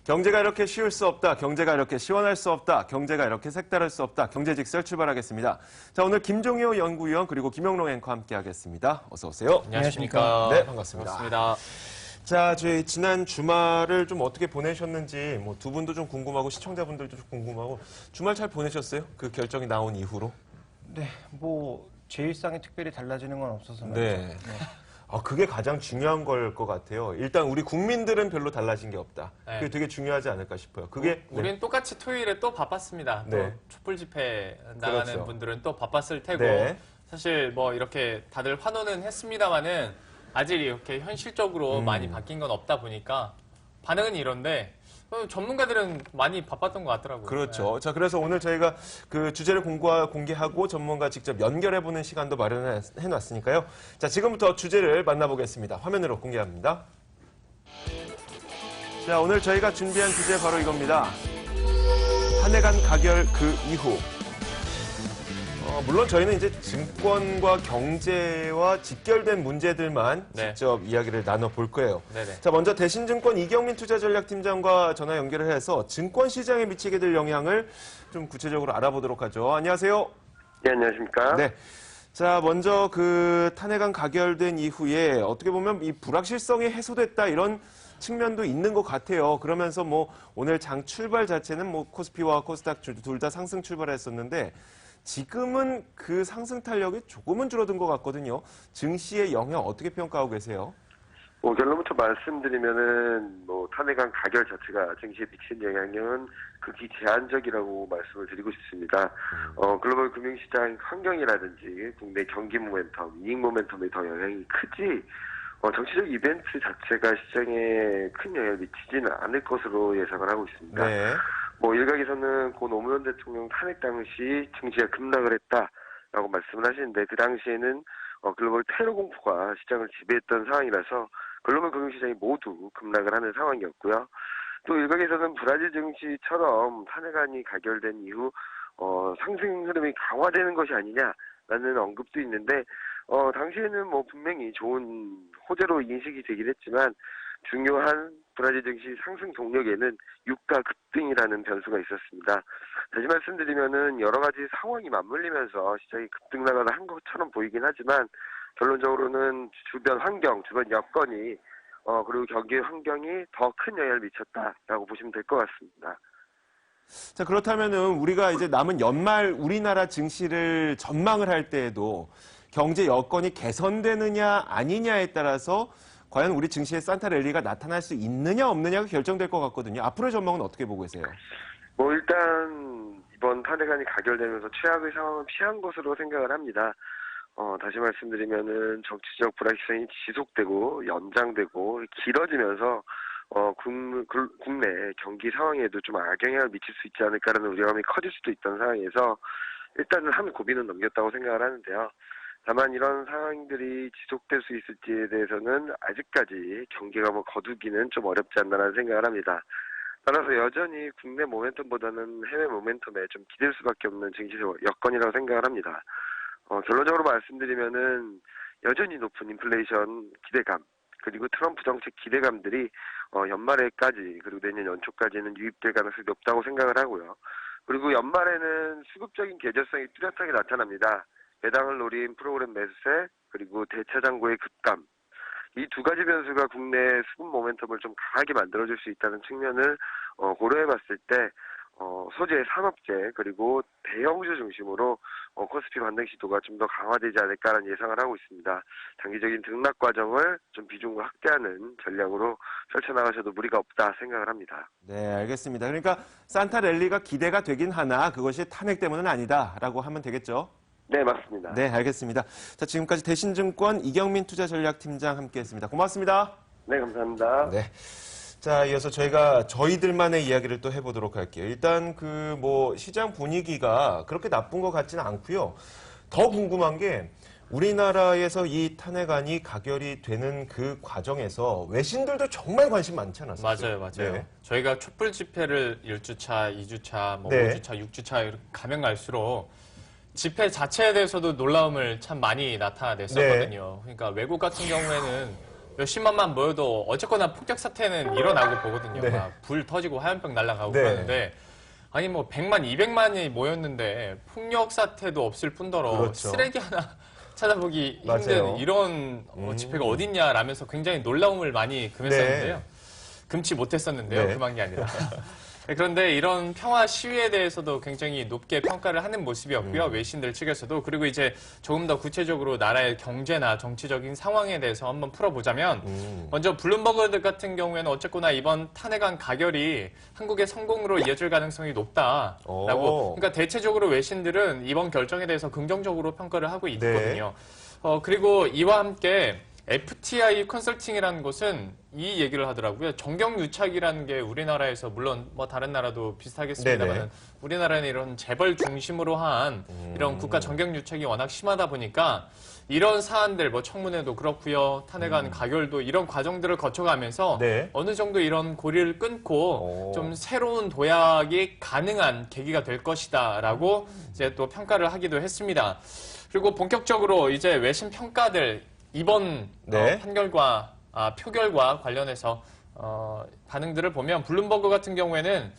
경제가 이렇게 쉬울 수 없다. 경제가 이렇게 시원할 수 없다. 경제가 이렇게 색다를 수 없다. 경제직설 출발하겠습니다. 자, 오늘 김종효 연구위원 그리고 김영롱 앵커 함께하겠습니다. 어서 오세요. 안녕하십니까. 네, 반갑습니다. 반갑습니다. 자, 저희 지난 주말을 좀 어떻게 보내셨는지 뭐 두 분도 좀 궁금하고 시청자분들도 좀 궁금하고 주말 잘 보내셨어요? 그 결정이 나온 이후로? 네, 뭐 제 일상이 특별히 달라지는 건 없어서 말이죠. 네. 그게 가장 중요한 걸 것 같아요. 일단 우리 국민들은 별로 달라진 게 없다. 네. 그게 되게 중요하지 않을까 싶어요. 그게 우리는 똑같이 토요일에 또 바빴습니다. 네. 또 촛불 집회 나가는 그렇죠. 분들은 또 바빴을 테고 네. 사실 뭐 이렇게 다들 환호는 했습니다만은 아직 이렇게 현실적으로 많이 바뀐 건 없다 보니까 반응은 이런데 전문가들은 많이 바빴던 것 같더라고요. 그렇죠. 자, 그래서 오늘 저희가 그 주제를 공개하고 전문가 직접 연결해보는 시간도 마련해놨으니까요. 자, 지금부터 주제를 만나보겠습니다. 화면으로 공개합니다. 자, 오늘 저희가 준비한 주제 바로 이겁니다. 한 해간 가결 그 이후. 물론 저희는 이제 증권과 경제와 직결된 문제들만 네. 직접 이야기를 나눠볼 거예요. 네네. 자, 먼저 대신증권 이경민 투자전략팀장과 전화 연결을 해서 증권 시장에 미치게 될 영향을 좀 구체적으로 알아보도록 하죠. 안녕하세요. 네, 안녕하십니까. 네. 자, 먼저 그 탄핵안 가결된 이후에 어떻게 보면 이 불확실성이 해소됐다 이런 측면도 있는 것 같아요. 그러면서 뭐 오늘 장 출발 자체는 뭐 코스피와 코스닥 둘 다 상승 출발했었는데 지금은 그 상승 탄력이 조금은 줄어든 것 같거든요. 증시의 영향 어떻게 평가하고 계세요? 결론부터 말씀드리면은 탄핵안 가결 자체가 증시에 미친 영향은 극히 제한적이라고 말씀을 드리고 싶습니다. 글로벌 금융시장 환경이라든지 국내 경기 모멘텀, 이익 모멘텀에 더 영향이 크지 정치적 이벤트 자체가 시장에 큰 영향을 미치지는 않을 것으로 예상을 하고 있습니다. 네. 일각에서는 고 노무현 대통령 탄핵 당시 증시가 급락을 했다라고 말씀을 하시는데 그 당시에는 글로벌 테러 공포가 시장을 지배했던 상황이라서 글로벌 금융시장이 모두 급락을 하는 상황이었고요. 또 일각에서는 브라질 증시처럼 탄핵안이 가결된 이후 상승 흐름이 강화되는 것이 아니냐라는 언급도 있는데 당시에는 분명히 좋은 호재로 인식이 되긴 했지만 중요한 브라질 증시 상승 동력에는 유가 급등이라는 변수가 있었습니다. 다시 말씀드리면은 여러 가지 상황이 맞물리면서 시장이 급등락을 한 것처럼 보이긴 하지만 결론적으로는 주변 환경, 주변 여건이 그리고 경기 환경이 더 큰 영향을 미쳤다라고 보시면 될 것 같습니다. 자, 그렇다면은 우리가 이제 남은 연말 우리나라 증시를 전망을 할 때에도 경제 여건이 개선되느냐 아니냐에 따라서 과연 우리 증시에 산타 랠리가 나타날 수 있느냐 없느냐가 결정될 것 같거든요. 앞으로의 전망은 어떻게 보고 계세요? 일단 이번 탄핵안이 가결되면서 최악의 상황은 피한 것으로 생각을 합니다. 다시 말씀드리면은 정치적 불확실성이 지속되고 연장되고 길어지면서 국내 경기 상황에도 좀 악영향을 미칠 수 있지 않을까라는 우려감이 커질 수도 있던 상황에서 일단은 한 고비는 넘겼다고 생각을 하는데요. 다만 이런 상황들이 지속될 수 있을지에 대해서는 아직까지 경기가 거두기는 좀 어렵지 않나라는 생각을 합니다. 따라서 여전히 국내 모멘텀보다는 해외 모멘텀에 좀 기댈 수밖에 없는 증시 여건이라고 생각을 합니다. 결론적으로 말씀드리면은 여전히 높은 인플레이션 기대감 그리고 트럼프 정책 기대감들이 연말에까지 그리고 내년 연초까지는 유입될 가능성이 높다고 생각을 하고요. 그리고 연말에는 수급적인 계절성이 뚜렷하게 나타납니다. 배당을 노린 프로그램 매수세 그리고 대차장고의 급감 이 두 가지 변수가 국내 수급 모멘텀을 좀 강하게 만들어줄 수 있다는 측면을 고려해봤을 때 소재 산업재 그리고 대형주 중심으로 코스피 반등 시도가 좀 더 강화되지 않을까라는 예상을 하고 있습니다. 장기적인 등락 과정을 좀 비중을 확대하는 전략으로 펼쳐나가셔도 무리가 없다 생각을 합니다. 네, 알겠습니다. 그러니까 산타 랠리가 기대가 되긴 하나 그것이 탄핵 때문은 아니다라고 하면 되겠죠? 네, 맞습니다. 네, 알겠습니다. 자, 지금까지 대신증권 이경민 투자전략팀장 함께했습니다. 고맙습니다. 네, 감사합니다. 네. 자, 이어서 저희들만의 이야기를 또 해보도록 할게요. 일단 시장 분위기가 그렇게 나쁜 것 같지는 않고요. 더 궁금한 게 우리나라에서 이 탄핵안이 가결이 되는 그 과정에서 외신들도 정말 관심 많지 않았어요? 맞아요. 네. 저희가 촛불 집회를 1주차, 2주차, 네. 5주차, 6주차 이렇게 가면 갈수록 집회 자체에 대해서도 놀라움을 참 많이 나타냈었거든요. 그러니까 외국 같은 경우에는 몇십만만 모여도 어쨌거나 폭격 사태는 일어나고 보거든요. 네. 막 불 터지고 화염병 날아가고 네. 그러는데 아니 뭐 100만, 200만이 모였는데 폭력 사태도 없을 뿐더러 그렇죠. 쓰레기 하나 찾아보기 맞아요. 힘든 이런 집회가 어딨냐라면서 굉장히 놀라움을 많이 금했었는데요. 네. 금치 못했었는데요. 네. 금한 게 아니라. 네, 그런데 이런 평화 시위에 대해서도 굉장히 높게 평가를 하는 모습이었고요. 외신들 측에서도. 그리고 이제 조금 더 구체적으로 나라의 경제나 정치적인 상황에 대해서 한번 풀어보자면 먼저 블룸버그 같은 경우에는 어쨌거나 이번 탄핵안 가결이 한국의 성공으로 이어질 가능성이 높다라고. 오. 그러니까 대체적으로 외신들은 이번 결정에 대해서 긍정적으로 평가를 하고 있거든요. 그리고 이와 함께 FTI 컨설팅이라는 곳은 이 얘기를 하더라고요. 정경유착이라는 게 우리나라에서 물론 뭐 다른 나라도 비슷하겠습니다만 네네. 우리나라는 이런 재벌 중심으로 한 이런 국가 정경유착이 워낙 심하다 보니까 이런 사안들 뭐 청문회도 그렇고요. 탄핵안 가결도 이런 과정들을 거쳐가면서 네. 어느 정도 이런 고리를 끊고 좀 새로운 도약이 가능한 계기가 될 것이다라고 이제 또 평가를 하기도 했습니다. 그리고 본격적으로 이제 외신 평가들 이번 네. 판결과 표결과 관련해서 반응들을 보면 블룸버그 같은 경우에는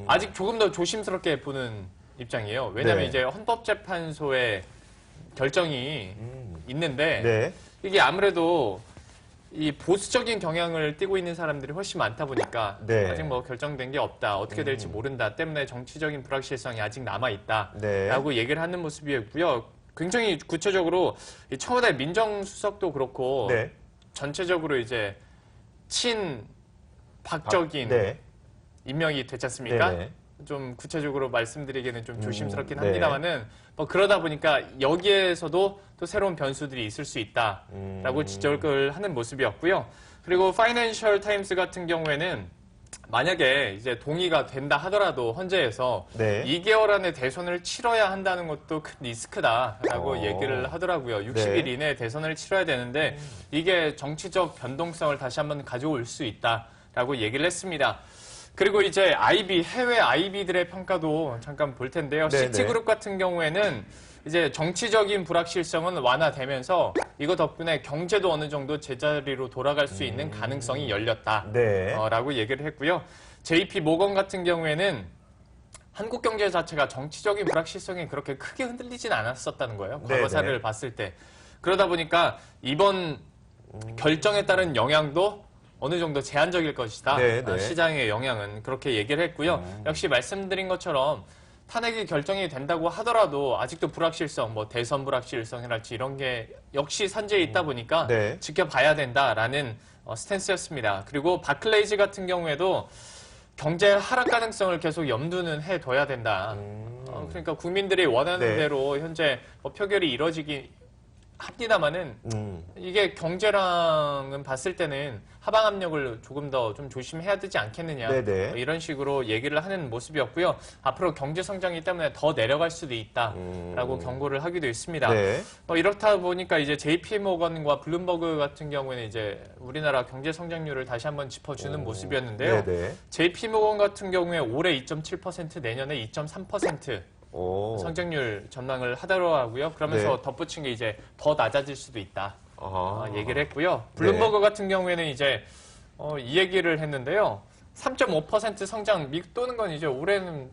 아직 조금 더 조심스럽게 보는 입장이에요. 왜냐하면 네. 이제 헌법재판소의 결정이 있는데 네. 이게 아무래도 이 보수적인 경향을 띠고 있는 사람들이 훨씬 많다 보니까 네. 아직 뭐 결정된 게 없다, 어떻게 될지 모른다 때문에 정치적인 불확실성이 아직 남아 있다라고 네. 얘기를 하는 모습이었고요. 굉장히 구체적으로 이 청와대 민정수석도 그렇고 네. 전체적으로 이제 친 박적인 네. 임명이 됐지 않습니까? 네네. 좀 구체적으로 말씀드리기는 좀 조심스럽긴 네. 합니다만은 뭐 그러다 보니까 여기에서도 또 새로운 변수들이 있을 수 있다라고 지적을 하는 모습이었고요. 그리고 파이낸셜 타임스 같은 경우에는 만약에 이제 동의가 된다 하더라도 헌재에서 네. 2개월 안에 대선을 치러야 한다는 것도 큰 리스크다라고 어. 얘기를 하더라고요. 60일 네. 이내에 대선을 치러야 되는데 이게 정치적 변동성을 다시 한번 가져올 수 있다라고 얘기를 했습니다. 그리고 이제 해외 IB들의 평가도 잠깐 볼 텐데요. 네네. 시티그룹 같은 경우에는 이제 정치적인 불확실성은 완화되면서 이거 덕분에 경제도 어느 정도 제자리로 돌아갈 수 있는 가능성이 열렸다. 네. 라고 얘기를 했고요. JP 모건 같은 경우에는 한국 경제 자체가 정치적인 불확실성이 그렇게 크게 흔들리진 않았었다는 거예요. 네네. 과거사를 봤을 때. 그러다 보니까 이번 결정에 따른 영향도 어느 정도 제한적일 것이다. 네네. 시장의 영향은 그렇게 얘기를 했고요. 역시 말씀드린 것처럼 탄핵이 결정이 된다고 하더라도 아직도 불확실성, 뭐 대선 불확실성이랄지 이런 게 역시 산재에 있다 보니까 네. 지켜봐야 된다라는 스탠스였습니다. 그리고 바클레이즈 같은 경우에도 경제 하락 가능성을 계속 염두는 해둬야 된다. 그러니까 국민들이 원하는 네. 대로 현재 표결이 이뤄지기 합니다만은 이게 경제랑은 봤을 때는 하방 압력을 조금 더 좀 조심해야 되지 않겠느냐 네네. 이런 식으로 얘기를 하는 모습이었고요. 앞으로 경제 성장이 때문에 더 내려갈 수도 있다라고 경고를 하기도 했습니다. 네. 이렇다 보니까 이제 JP 모건과 블룸버그 같은 경우에는 이제 우리나라 경제 성장률을 다시 한번 짚어주는 모습이었는데요. 네네. JP 모건 같은 경우에 올해 2.7%, 내년에 2.3% 오. 성장률 전망을 하더라고요. 그러면서 네. 덧붙인 게 이제 더 낮아질 수도 있다. 아. 얘기를 했고요. 블룸버그 같은 경우에는 이제 이 얘기를 했는데요. 3.5% 성장 미도는 건 이제 올해는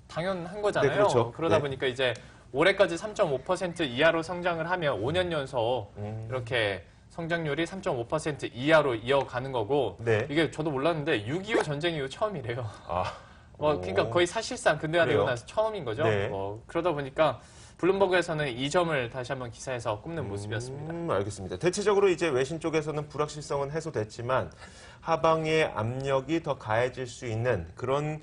당연한 거잖아요. 네, 그렇죠. 그러다 네. 보니까 이제 올해까지 3.5% 이하로 성장을 하면 5년 연속 이렇게 성장률이 3.5% 이하로 이어가는 거고 네. 이게 저도 몰랐는데 6.25 전쟁 이후 처음이래요. 아. 그러니까 거의 사실상 근대화 되고 그래요? 나서 처음인 거죠. 네. 그러다 보니까 블룸버그에서는 이 점을 다시 한번 기사에서 꼽는 모습이었습니다. 알겠습니다. 대체적으로 이제 외신 쪽에서는 불확실성은 해소됐지만 하방의 압력이 더 가해질 수 있는 그런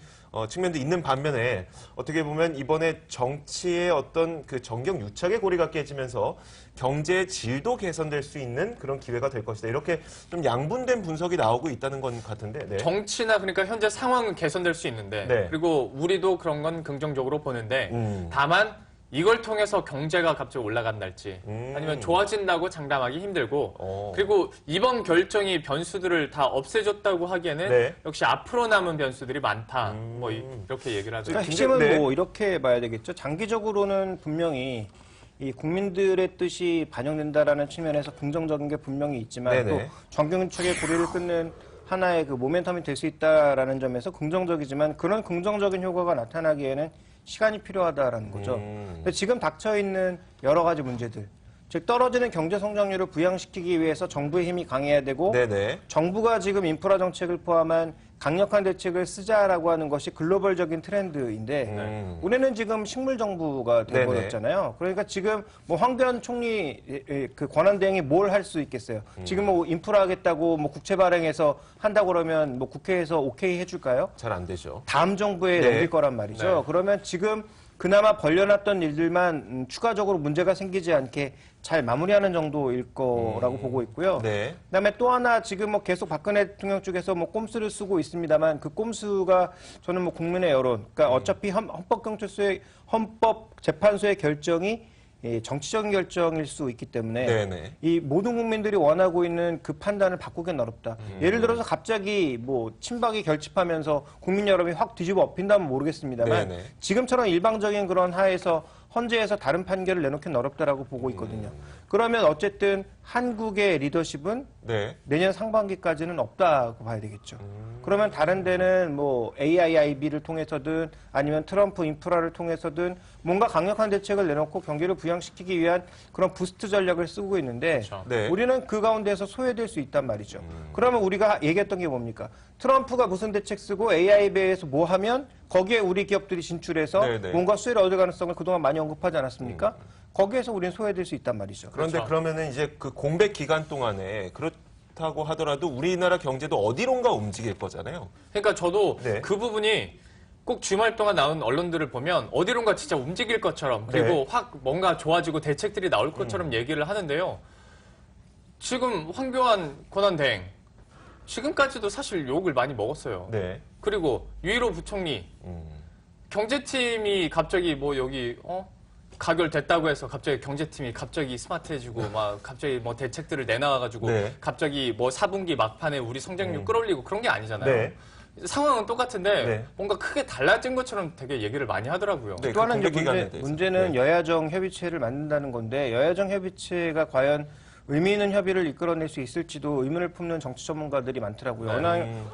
측면도 있는 반면에 어떻게 보면 이번에 정치의 어떤 그 정경 유착의 고리가 깨지면서 경제의 질도 개선될 수 있는 그런 기회가 될 것이다. 이렇게 좀 양분된 분석이 나오고 있다는 건 같은데. 네. 정치나 그러니까 현재 상황은 개선될 수 있는데 네. 그리고 우리도 그런 건 긍정적으로 보는데 다만 이걸 통해서 경제가 갑자기 올라간달지 아니면 좋아진다고 장담하기 힘들고 그리고 이번 결정이 변수들을 다 없애줬다고 하기에는 네. 역시 앞으로 남은 변수들이 많다. 뭐 이렇게 얘기를 하더라고요. 그러니까 핵심은 네. 뭐 이렇게 봐야 되겠죠. 장기적으로는 분명히 이 국민들의 뜻이 반영된다라는 측면에서 긍정적인 게 분명히 있지만 네네. 또 정경축의 고리를 끊는 하나의 그 모멘텀이 될 수 있다라는 점에서 긍정적이지만 그런 긍정적인 효과가 나타나기에는 시간이 필요하다라는 거죠. 근데 지금 닥쳐 있는 여러 가지 문제들, 즉 떨어지는 경제 성장률을 부양시키기 위해서 정부의 힘이 강해야 되고 네네. 정부가 지금 인프라 정책을 포함한 강력한 대책을 쓰자라고 하는 것이 글로벌적인 트렌드인데 우리는 지금 식물 정부가 돼버렸잖아요. 그러니까 지금 뭐 황교안 총리 그 권한 대행이 뭘 할 수 있겠어요? 지금 뭐 인프라 하겠다고 뭐 국채 발행해서 한다고 그러면 뭐 국회에서 오케이 해줄까요? 잘 안 되죠. 다음 정부에 네. 넘길 거란 말이죠. 네. 그러면 지금 그나마 벌려놨던 일들만 추가적으로 문제가 생기지 않게 잘 마무리하는 정도일 거라고 보고 있고요. 네. 그다음에 또 하나 지금 뭐 계속 박근혜 대통령 쪽에서 뭐 꼼수를 쓰고 있습니다만 그 꼼수가 저는 뭐 국민의 여론, 그러니까 어차피 헌법재판소의 결정이 정치적인 결정일 수 있기 때문에 네네. 이 모든 국민들이 원하고 있는 그 판단을 바꾸기는 어렵다. 예를 들어서 갑자기 뭐 친박이 결집하면서 국민 여론이 확 뒤집어 엎힌다면 모르겠습니다만 네네. 지금처럼 일방적인 그런 하에서 헌재에서 다른 판결을 내놓기는 어렵다라고 보고 있거든요. 그러면 어쨌든 한국의 리더십은 네. 내년 상반기까지는 없다고 봐야 되겠죠. 그러면 다른 데는 뭐 AIIB를 통해서든 아니면 트럼프 인프라를 통해서든 뭔가 강력한 대책을 내놓고 경기를 부양시키기 위한 그런 부스트 전략을 쓰고 있는데 그렇죠. 네. 우리는 그 가운데서 소외될 수 있단 말이죠. 그러면 우리가 얘기했던 게 뭡니까? 트럼프가 무슨 대책 쓰고 AIIB에서 뭐 하면 거기에 우리 기업들이 진출해서 네네. 뭔가 수혜를 얻을 가능성을 그동안 많이 언급하지 않았습니까? 거기에서 우리는 소외될 수 있단 말이죠. 그런데 그렇죠. 그러면은 이제 그 공백 기간 동안에 그렇다고 하더라도 우리나라 경제도 어디론가 움직일 거잖아요. 그러니까 저도 네. 그 부분이 꼭 주말 동안 나온 언론들을 보면 어디론가 진짜 움직일 것처럼 그리고 네. 확 뭔가 좋아지고 대책들이 나올 것처럼 얘기를 하는데요. 지금 황교안 권한대행 지금까지도 사실 욕을 많이 먹었어요. 네. 그리고 유일호 부총리 경제팀이 갑자기 뭐 여기 가결됐다고 해서 갑자기 경제팀이 갑자기 스마트해지고 막 갑자기 뭐 대책들을 내놔가지고 네. 갑자기 뭐 4분기 막판에 우리 성장률 끌어올리고 그런 게 아니잖아요. 네. 상황은 똑같은데 네. 뭔가 크게 달라진 것처럼 되게 얘기를 많이 하더라고요. 네. 또 하나 그 이제 공백 기간에 대해서. 문제는 네. 여야정 협의체를 만든다는 건데 여야정 협의체가 과연 의미 있는 협의를 이끌어낼 수 있을지도 의문을 품는 정치 전문가들이 많더라고요.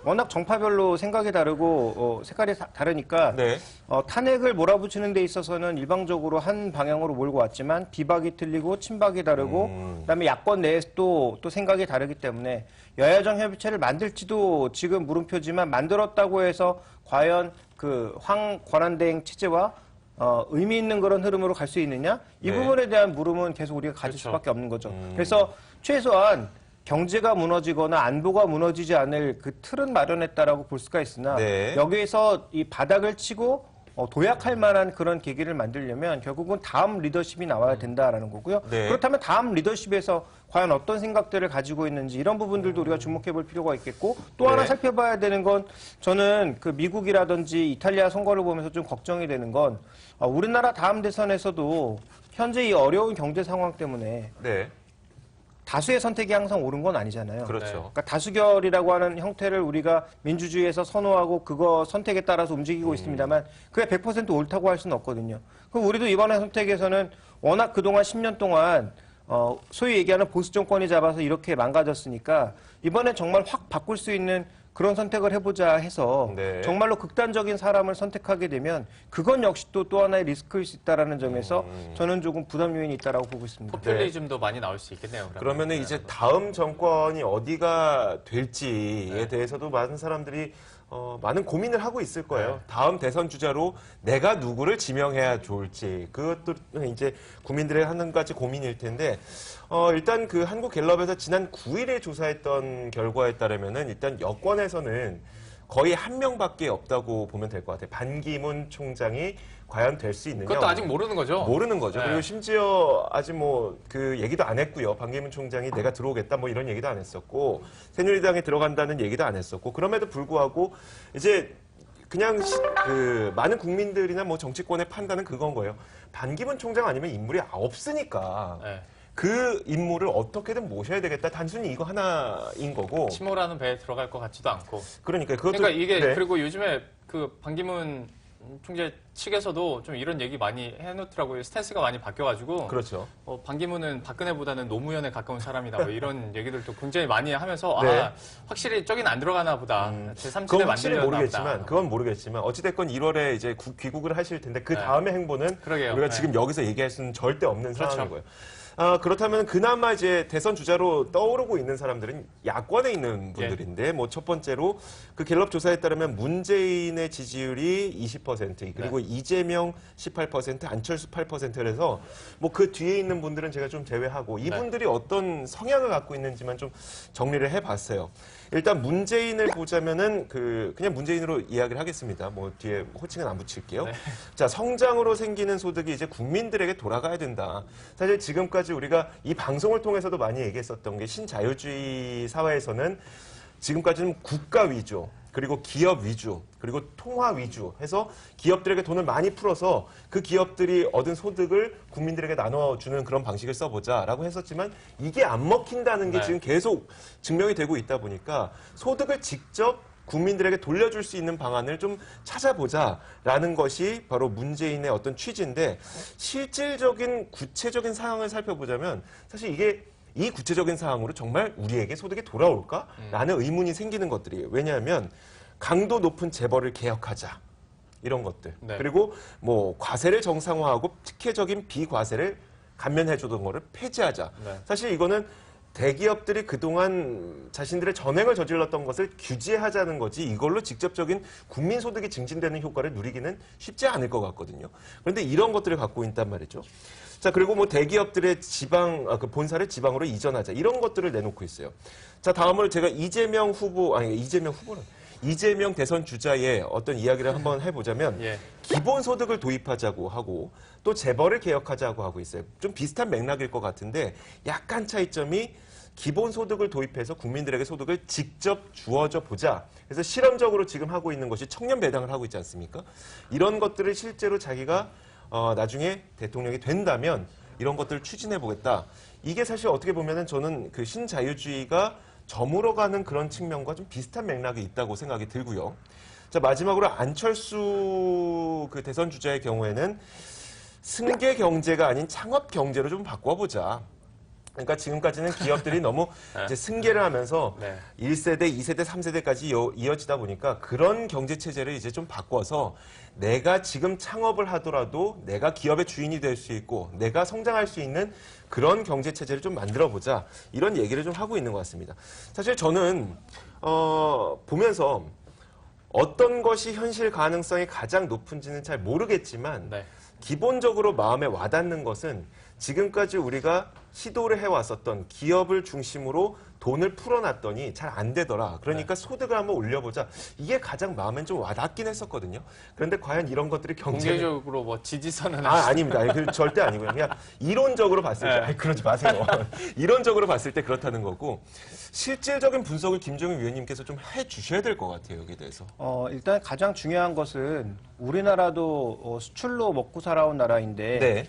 워낙 정파별로 생각이 다르고 색깔이 다르니까 네. 탄핵을 몰아붙이는 데 있어서는 일방적으로 한 방향으로 몰고 왔지만 비박이 틀리고 친박이 다르고 그다음에 야권 내에서 또 생각이 다르기 때문에 여야정 협의체를 만들지도 지금 물음표지만 만들었다고 해서 과연 그 황 권한대행 체제와 의미 있는 그런 흐름으로 갈 수 있느냐? 이 네. 부분에 대한 물음은 계속 우리가 가질 그렇죠. 수밖에 없는 거죠. 그래서 최소한 경제가 무너지거나 안보가 무너지지 않을 그 틀은 마련했다라고 볼 수가 있으나 네. 여기에서 이 바닥을 치고 도약할 만한 그런 계기를 만들려면 결국은 다음 리더십이 나와야 된다라는 거고요. 네. 그렇다면 다음 리더십에서 과연 어떤 생각들을 가지고 있는지 이런 부분들도 우리가 주목해 볼 필요가 있겠고 또 하나 네. 살펴봐야 되는 건 저는 그 미국이라든지 이탈리아 선거를 보면서 좀 걱정이 되는 건 우리나라 다음 대선에서도 현재 이 어려운 경제 상황 때문에 네. 다수의 선택이 항상 옳은 건 아니잖아요. 그렇죠. 그러니까 다수결이라고 하는 형태를 우리가 민주주의에서 선호하고 그거 선택에 따라서 움직이고 있습니다만 그게 100% 옳다고 할 수는 없거든요. 그럼 우리도 이번에 선택에서는 워낙 그동안 10년 동안 소위 얘기하는 보수 정권이 잡아서 이렇게 망가졌으니까 이번에 정말 확 바꿀 수 있는 그런 선택을 해보자 해서 네. 정말로 극단적인 사람을 선택하게 되면 그건 역시 또 하나의 리스크일 수 있다는 점에서 저는 조금 부담 요인이 있다고 보고 있습니다. 포퓰리즘도 많이 나올 수 있겠네요. 그러면은 이제 다음 정권이 어디가 될지에 대해서도 많은 사람들이 많은 고민을 하고 있을 거예요. 다음 대선 주자로 내가 누구를 지명해야 좋을지 그것도 이제 국민들의 한 가지 고민일 텐데 일단 그 한국갤럽에서 지난 9일에 조사했던 결과에 따르면은 일단 여권에서는 거의 한 명밖에 없다고 보면 될 것 같아요. 반기문 총장이 과연 될 수 있느냐? 그것도 아직 모르는 거죠. 모르는 거죠. 네. 그리고 심지어 아직 뭐 그 얘기도 안 했고요. 반기문 총장이 내가 들어오겠다 뭐 이런 얘기도 안 했었고 새누리당에 들어간다는 얘기도 안 했었고 그럼에도 불구하고 이제 그냥 그 많은 국민들이나 뭐 정치권의 판단은 그건 거예요. 반기문 총장 아니면 인물이 없으니까 네. 그 인물을 어떻게든 모셔야 되겠다. 단순히 이거 하나인 거고. 침몰하는 배에 들어갈 것 같지도 않고. 그러니까 그것도 그러니까 이게 네. 그리고 요즘에 그 반기문 총재 측에서도 좀 이런 얘기 많이 해놓더라고요. 스탠스가 많이 바뀌어가지고 그렇죠. 반기문은 박근혜보다는 노무현에 가까운 사람이다. 뭐 이런 얘기들도 굉장히 많이 하면서 네. 아, 확실히 저긴 안 들어가나 보다. 제3지대 그건 확실히 만들려나 모르겠지만, 보다. 그건 모르겠지만 어찌됐건 1월에 이제 귀국을 하실 텐데 그 네. 다음의 행보는 그러게요. 우리가 네. 지금 여기서 얘기할 수는 절대 없는 그렇죠. 상황인 거예요. 그렇다면 그나마 이제 대선 주자로 떠오르고 있는 사람들은 야권에 있는 분들인데, 뭐 첫 번째로 그 갤럽 조사에 따르면 문재인의 지지율이 20%, 그리고 이재명 18%, 안철수 8%라서 뭐 그 뒤에 있는 분들은 제가 좀 제외하고 이분들이 어떤 성향을 갖고 있는지만 좀 정리를 해봤어요. 일단 문재인을 보자면은 그냥 문재인으로 이야기를 하겠습니다. 뭐 뒤에 호칭은 안 붙일게요. 네. 자, 성장으로 생기는 소득이 이제 국민들에게 돌아가야 된다. 사실 지금까지 우리가 이 방송을 통해서도 많이 얘기했었던 게 신자유주의 사회에서는 지금까지는 국가 위주, 그리고 기업 위주, 그리고 통화 위주 해서 기업들에게 돈을 많이 풀어서 그 기업들이 얻은 소득을 국민들에게 나눠주는 그런 방식을 써보자라고 했었지만 이게 안 먹힌다는 게 네. 지금 계속 증명이 되고 있다 보니까 소득을 직접 국민들에게 돌려줄 수 있는 방안을 좀 찾아보자라는 것이 바로 문재인의 어떤 취지인데, 실질적인 구체적인 상황을 살펴보자면 사실 이게 이 구체적인 사항으로 정말 우리에게 소득이 돌아올까라는 의문이 생기는 것들이에요. 왜냐하면 강도 높은 재벌을 개혁하자, 이런 것들. 네. 그리고 뭐 과세를 정상화하고 특혜적인 비과세를 감면해주던 거를 폐지하자. 네. 사실 이거는 대기업들이 그동안 자신들의 전횡을 저질렀던 것을 규제하자는 거지, 이걸로 직접적인 국민 소득이 증진되는 효과를 누리기는 쉽지 않을 것 같거든요. 그런데 이런 것들을 갖고 있단 말이죠. 자, 그리고 뭐 대기업들의 그 본사를 지방으로 이전하자, 이런 것들을 내놓고 있어요. 자, 다음으로 제가 이재명 대선 주자의 어떤 이야기를 한번 해보자면, 예. 기본소득을 도입하자고 하고 또 재벌을 개혁하자고 하고 있어요. 좀 비슷한 맥락일 것 같은데 약간 차이점이, 기본소득을 도입해서 국민들에게 소득을 직접 주어져 보자. 그래서 실험적으로 지금 하고 있는 것이 청년 배당을 하고 있지 않습니까? 이런 것들을 실제로 자기가 나중에 대통령이 된다면 이런 것들을 추진해 보겠다. 이게 사실 어떻게 보면은 저는 그 신자유주의가 저물어가는 그런 측면과 좀 비슷한 맥락이 있다고 생각이 들고요. 자, 마지막으로 안철수 그 대선 주자의 경우에는 승계 경제가 아닌 창업 경제로 좀 바꿔보자. 그러니까 지금까지는 기업들이 너무 이제 승계를 하면서 네. 1세대, 2세대, 3세대까지 이어지다 보니까 그런 경제 체제를 이제 좀 바꿔서 내가 지금 창업을 하더라도 내가 기업의 주인이 될 수 있고 내가 성장할 수 있는 그런 경제 체제를 좀 만들어 보자, 이런 얘기를 좀 하고 있는 것 같습니다. 사실 저는 보면서 어떤 것이 현실 가능성이 가장 높은지는 잘 모르겠지만 네. 기본적으로 마음에 와닿는 것은 지금까지 우리가 시도를 해왔었던 기업을 중심으로 돈을 풀어놨더니 잘 안 되더라. 그러니까 소득을 한번 올려보자. 이게 가장 마음엔 좀 와닿긴 했었거든요. 그런데 과연 이런 것들이 경제에 공개적으로 뭐 지지선은 아닙니다. 절대 아니고요. 그냥 이론적으로 봤을 때, 네. 그러지 마세요. 이론적으로 봤을 때 그렇다는 거고, 실질적인 분석을 김종인 위원님께서 좀 해주셔야 될 것 같아요, 여기에 대해서. 일단 가장 중요한 것은 우리나라도 수출로 먹고 살아온 나라인데 네.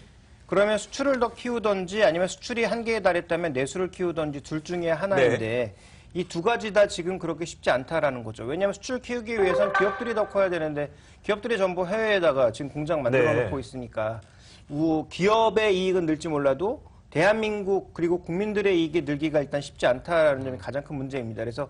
그러면 수출을 더 키우든지 아니면 수출이 한계에 달했다면 내수를 키우든지 둘 중에 하나인데 이 두 가지 다 지금 그렇게 쉽지 않다라는 거죠. 왜냐하면 수출 키우기 위해서는 기업들이 더 커야 되는데 기업들이 전부 해외에다가 지금 공장 만들어 놓고 있으니까 기업의 이익은 늘지 몰라도 대한민국 그리고 국민들의 이익이 늘기가 일단 쉽지 않다라는 점이 가장 큰 문제입니다. 그래서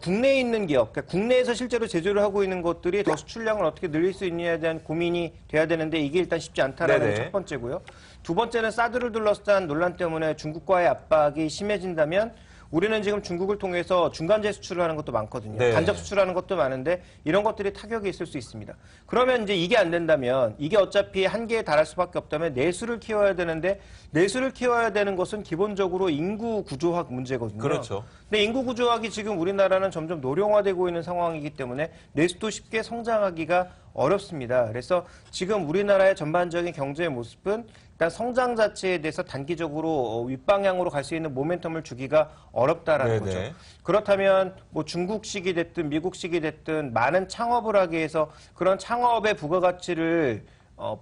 국내에 있는 기업, 그러니까 국내에서 실제로 제조를 하고 있는 것들이 더 수출량을 어떻게 늘릴 수 있느냐에 대한 고민이 돼야 되는데 이게 일단 쉽지 않다라는 게 첫 번째고요. 두 번째는 사드를 둘러싼 논란 때문에 중국과의 압박이 심해진다면 우리는 지금 중국을 통해서 중간재 수출을 하는 것도 많거든요. 네. 간접 수출하는 것도 많은데 이런 것들이 타격이 있을 수 있습니다. 그러면 이제 이게 안 된다면 이게 어차피 한계에 달할 수밖에 없다면 내수를 키워야 되는데 내수를 키워야 되는 것은 기본적으로 인구 구조학 문제거든요. 그렇죠. 근데 인구 구조학이 지금 우리나라는 점점 노령화되고 있는 상황이기 때문에 내수도 쉽게 성장하기가 어렵습니다. 그래서 지금 우리나라의 전반적인 경제의 모습은 일단 성장 자체에 대해서 단기적으로 윗방향으로 갈 수 있는 모멘텀을 주기가 어렵다라는 거죠. 그렇다면 뭐 중국식이 됐든 미국식이 됐든 많은 창업을 하기 위해서 그런 창업의 부가가치를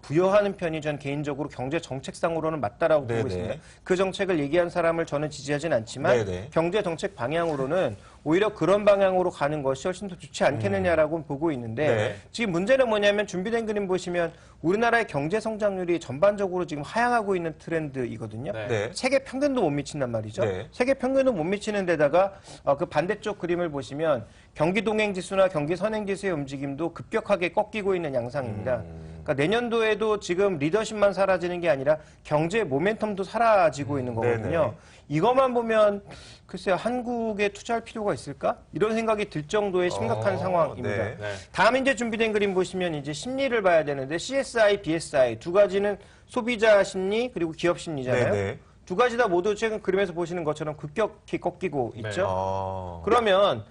부여하는 편이 전 개인적으로 경제 정책상으로는 맞다라고 보고 네네. 있습니다. 그 정책을 얘기한 사람을 저는 지지하진 않지만 네네. 경제 정책 방향으로는 오히려 그런 방향으로 가는 것이 훨씬 더 좋지 않겠느냐라고 보고 있는데 네. 지금 문제는 뭐냐면 준비된 그림 보시면 우리나라의 경제 성장률이 전반적으로 지금 하향하고 있는 트렌드이거든요. 네. 네. 세계 평균도 못 미친단 말이죠. 네. 세계 평균도 못 미치는 데다가 그 반대쪽 그림을 보시면 경기 동행 지수나 경기 선행 지수의 움직임도 급격하게 꺾이고 있는 양상입니다. 그러니까 내년도에도 지금 리더십만 사라지는 게 아니라 경제 모멘텀도 사라지고 있는 거거든요. 네네. 이것만 보면 글쎄요, 한국에 투자할 필요가 있을까? 이런 생각이 들 정도의 심각한 상황입니다. 네. 네. 다음 이제 준비된 그림 보시면 이제 심리를 봐야 되는데 CSI, BSI 두 가지는 소비자 심리 그리고 기업 심리잖아요. 네네. 두 가지 다 모두 최근 그림에서 보시는 것처럼 급격히 꺾이고 네. 있죠. 아. 그러면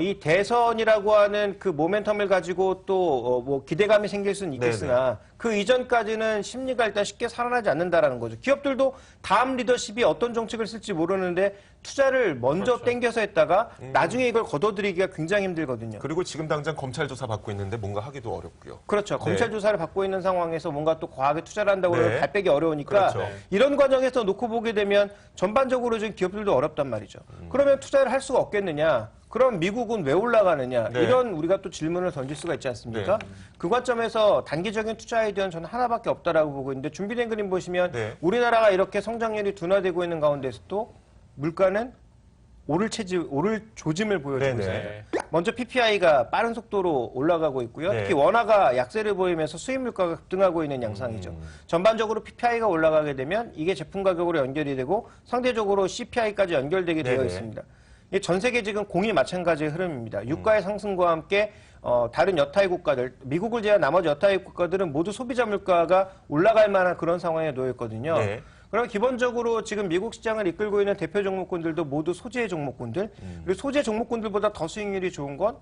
이 대선이라고 하는 그 모멘텀을 가지고 또 뭐 기대감이 생길 수는 있겠으나 그 이전까지는 심리가 일단 쉽게 살아나지 않는다라는 거죠. 기업들도 다음 리더십이 어떤 정책을 쓸지 모르는데 투자를 먼저 그렇죠. 땡겨서 했다가 나중에 이걸 걷어들이기가 굉장히 힘들거든요. 그리고 지금 당장 검찰 조사 받고 있는데 뭔가 하기도 어렵고요. 그렇죠. 네. 검찰 조사를 받고 있는 상황에서 뭔가 또 과하게 투자를 한다고 네. 하면 발 빼기 어려우니까 그렇죠. 이런 과정에서 놓고 보게 되면 전반적으로 지금 기업들도 어렵단 말이죠. 그러면 투자를 할 수가 없겠느냐? 그럼 미국은 왜 올라가느냐? 네. 이런 우리가 또 질문을 던질 수가 있지 않습니까? 그 관점에서 단기적인 투자 아이디어는 저는 하나밖에 없다라고 보고 있는데 준비된 그림 보시면 네. 우리나라가 이렇게 성장률이 둔화되고 있는 가운데서도 물가는 오를 조짐을 보여주고 네네. 있습니다. 네. 먼저 PPI가 빠른 속도로 올라가고 있고요. 네. 특히 원화가 약세를 보이면서 수입 물가가 급등하고 있는 양상이죠. 전반적으로 PPI가 올라가게 되면 이게 제품 가격으로 연결이 되고 상대적으로 CPI까지 연결되게 되어 네네. 있습니다. 이게 전 세계 지금 공이 마찬가지의 흐름입니다. 유가의 상승과 함께 다른 여타의 국가들, 미국을 제외한 나머지 여타의 국가들은 모두 소비자 물가가 올라갈 만한 그런 상황에 놓여 있거든요. 네. 그럼 기본적으로 지금 미국 시장을 이끌고 있는 대표 종목군들도 모두 소재 종목군들, 그리고 소재 종목군들보다 더 수익률이 좋은 건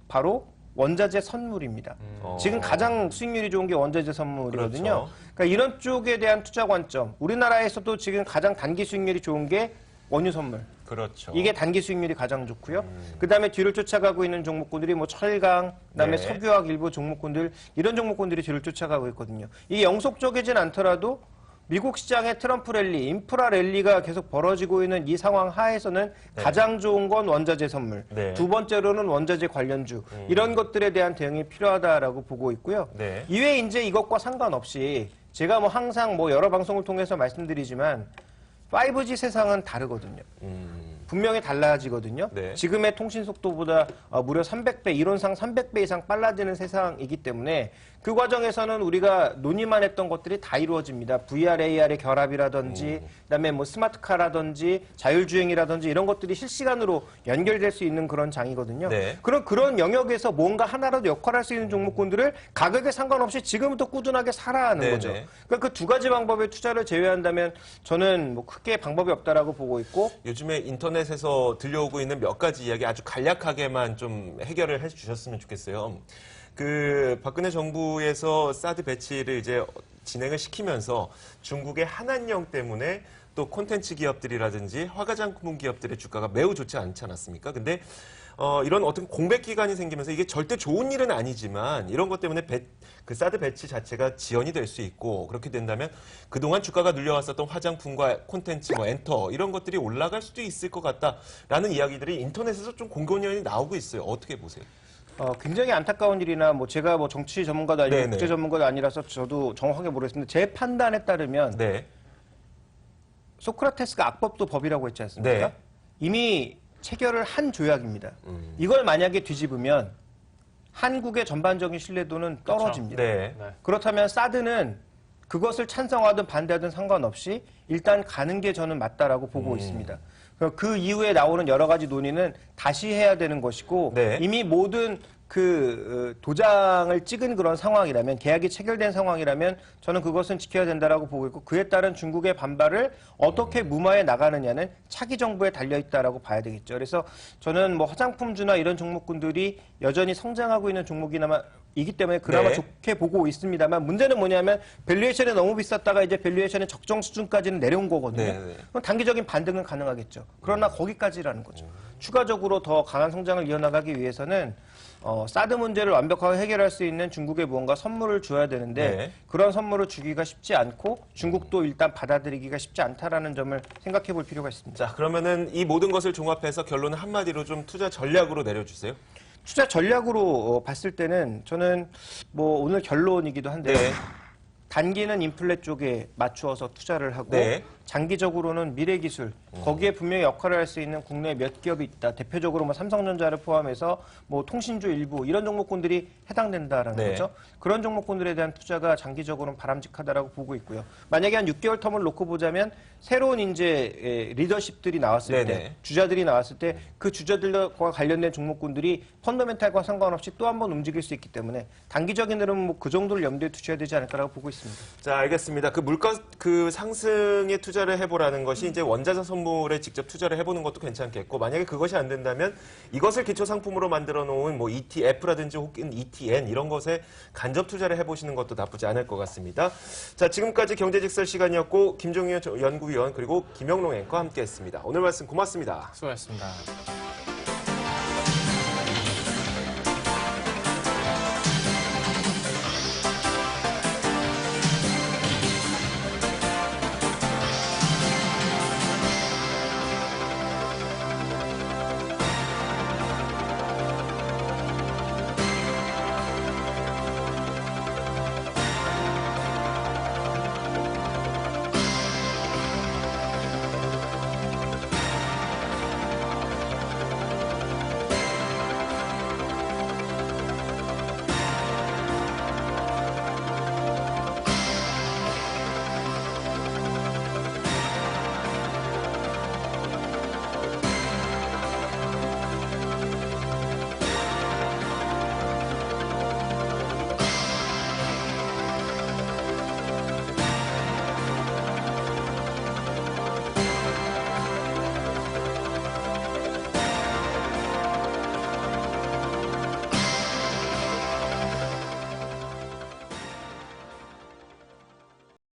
바로 원자재 선물입니다. 지금 가장 수익률이 좋은 게 원자재 선물이거든요. 그렇죠. 그러니까 이런 쪽에 대한 투자 관점, 우리나라에서도 지금 가장 단기 수익률이 좋은 게 원유 선물. 그렇죠. 이게 단기 수익률이 가장 좋고요. 그다음에 뒤를 쫓아가고 있는 종목군들이 뭐 철강, 그다음에 네. 석유화학 일부 종목군들 이런 종목군들이 뒤를 쫓아가고 있거든요. 이게 영속적이진 않더라도 미국 시장의 트럼프 랠리, 인프라 랠리가 계속 벌어지고 있는 이 상황 하에서는 네. 가장 좋은 건 원자재 선물, 네. 두 번째로는 원자재 관련주 이런 것들에 대한 대응이 필요하다라고 보고 있고요. 네. 이외에 이제 이것과 상관없이 제가 뭐 항상 뭐 여러 방송을 통해서 말씀드리지만 5G 세상은 다르거든요. 분명히 달라지거든요. 네. 지금의 통신 속도보다 무려 300배, 이론상 300배 이상 빨라지는 세상이기 때문에 그 과정에서는 우리가 논의만 했던 것들이 다 이루어집니다. VR, AR의 결합이라든지, 그다음에 뭐 스마트카라든지, 자율주행이라든지 이런 것들이 실시간으로 연결될 수 있는 그런 장이거든요. 네. 그런 영역에서 뭔가 하나라도 역할할 수 있는 종목군들을 가격에 상관없이 지금부터 꾸준하게 사라 하는 네네. 거죠. 그러니까 그 두 가지 방법의 투자를 제외한다면 저는 뭐 크게 방법이 없다라고 보고 있고 요즘에 인터넷에서 들려오고 있는 몇 가지 이야기 아주 간략하게만 좀 해결을 해 주셨으면 좋겠어요. 그 박근혜 정부에서 사드 배치를 이제 진행을 시키면서 중국의 한한령 때문에 또 콘텐츠 기업들이라든지 화가장품 기업들의 주가가 매우 좋지 않지 않았습니까? 근데 이런 어떤 공백 기간이 생기면서 이게 절대 좋은 일은 아니지만 이런 것 때문에 그 사드 배치 자체가 지연이 될 수 있고 그렇게 된다면 그동안 주가가 눌려왔었던 화장품과 콘텐츠, 뭐 엔터 이런 것들이 올라갈 수도 있을 것 같다라는 이야기들이 인터넷에서 좀 공공연히 나오고 있어요. 어떻게 보세요? 굉장히 안타까운 일이나 뭐 제가 뭐 정치 전문가도 아니고 네네. 국제 전문가도 아니라서 저도 정확하게 모르겠습니다. 제 판단에 따르면 네. 소크라테스가 악법도 법이라고 했지 않습니까? 네. 이미 체결을 한 조약입니다. 이걸 만약에 뒤집으면 한국의 전반적인 신뢰도는 떨어집니다. 네. 네. 그렇다면 사드는 그것을 찬성하든 반대하든 상관없이 일단 가는 게 저는 맞다라고 보고 있습니다. 그 이후에 나오는 여러 가지 논의는 다시 해야 되는 것이고 네. 이미 모든 그 도장을 찍은 그런 상황이라면 계약이 체결된 상황이라면 저는 그것은 지켜야 된다라고 보고 있고 그에 따른 중국의 반발을 어떻게 무마해 나가느냐는 차기 정부에 달려 있다라고 봐야 되겠죠. 그래서 저는 뭐 화장품주나 이런 종목군들이 여전히 성장하고 있는 종목이기 때문에 그나마 네. 좋게 보고 있습니다만 문제는 뭐냐면 밸류에이션이 너무 비쌌다가 이제 밸류에이션이 적정 수준까지는 내려온 거거든요. 네, 네. 그럼 단기적인 반등은 가능하겠죠. 그러나 거기까지라는 거죠. 추가적으로 더 강한 성장을 이어나가기 위해서는 사드 문제를 완벽하게 해결할 수 있는 중국에 무언가 선물을 줘야 되는데 네. 그런 선물을 주기가 쉽지 않고 중국도 일단 받아들이기가 쉽지 않다라는 점을 생각해 볼 필요가 있습니다. 자, 그러면은 이 모든 것을 종합해서 결론은 한마디로 좀 투자 전략으로 내려주세요. 투자 전략으로 봤을 때는 저는 뭐 오늘 결론이기도 한데 네. 단기는 인플레 쪽에 맞추어서 투자를 하고 네. 장기적으로는 미래기술 거기에 분명히 역할을 할 수 있는 국내 몇 기업이 있다. 대표적으로 뭐 삼성전자를 포함해서 뭐 통신주 일부 이런 종목군들이 해당된다라는 네. 거죠. 그런 종목군들에 대한 투자가 장기적으로는 바람직하다라고 보고 있고요. 만약에 한 6개월 텀을 놓고 보자면 새로운 이제 리더십들이 나왔을 네네. 때 주자들이 나왔을 때 그 주자들과 관련된 종목군들이 펀더멘탈과 상관없이 또 한 번 움직일 수 있기 때문에 단기적인 흐름은 뭐 그 정도를 염두에 두셔야 되지 않을까라고 보고 있습니다. 자, 알겠습니다. 그 물가 그 상승에 투자를 해보라는 것이 이제 원자재 선물에 직접 투자를 해보는 것도 괜찮겠고, 만약에 그것이 안 된다면 이것을 기초 상품으로 만들어 놓은 뭐 ETF라든지 혹은 ETN 이런 것에 간접 투자를 해보시는 것도 나쁘지 않을 것 같습니다. 자, 지금까지 경제직설 시간이었고 김종윤 연구위원 그리고 김영롱 앵커와 함께했습니다. 오늘 말씀 고맙습니다. 수고하셨습니다.